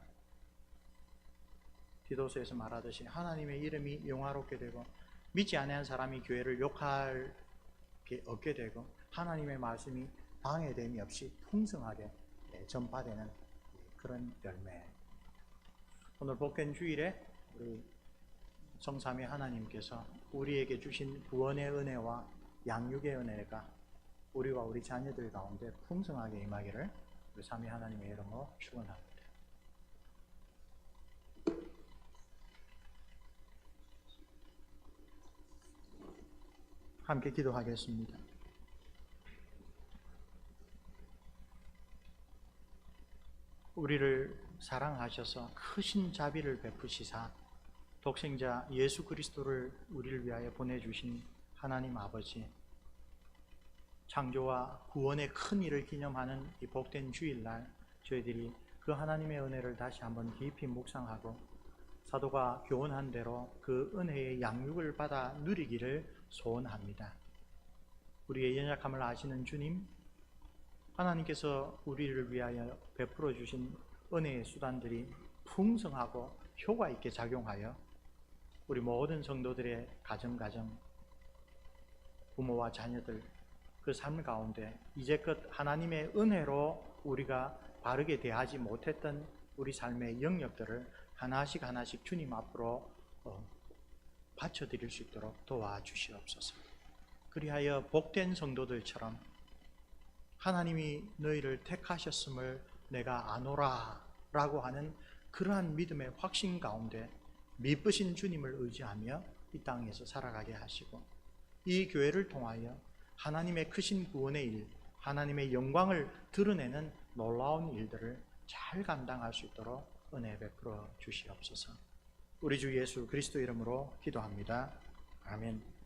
디도서에서 말하듯이 하나님의 이름이 영화롭게 되고 믿지 않는 사람이 교회를 욕할 게 없게 되고 하나님의 말씀이 방해됨이 없이 풍성하게 전파되는 그런 열매. 오늘 복된 주일에 우리 성삼위 하나님께서 우리에게 주신 구원의 은혜와 양육의 은혜가 우리와 우리 자녀들 가운데 풍성하게 임하기를 우리 삼위 하나님의 이름으로 축원합니다. 함께 기도하겠습니다. 우리를 사랑하셔서 크신 자비를 베푸시사 독생자 예수 그리스도를 우리를 위하여 보내주신 하나님 아버지, 창조와 구원의 큰 일을 기념하는 이 복된 주일날 저희들이 그 하나님의 은혜를 다시 한번 깊이 묵상하고 사도가 교훈한 대로 그 은혜의 양육을 받아 누리기를 소원합니다. 우리의 연약함을 아시는 주님, 하나님께서 우리를 위하여 베풀어 주신 은혜의 수단들이 풍성하고 효과 있게 작용하여 우리 모든 성도들의 가정 부모와 자녀들 그 삶 가운데 이제껏 하나님의 은혜로 우리가 바르게 대하지 못했던 우리 삶의 영역들을 하나씩 주님 앞으로 바쳐드릴 수 있도록 도와주시옵소서. 그리하여 복된 성도들처럼 하나님이 너희를 택하셨음을 내가 아노라 라고 하는 그러한 믿음의 확신 가운데 미쁘신 주님을 의지하며 이 땅에서 살아가게 하시고, 이 교회를 통하여 하나님의 크신 구원의 일, 하나님의 영광을 드러내는 놀라운 일들을 잘 감당할 수 있도록 은혜 베풀어 주시옵소서. 우리 주 예수 그리스도 이름으로 기도합니다. 아멘.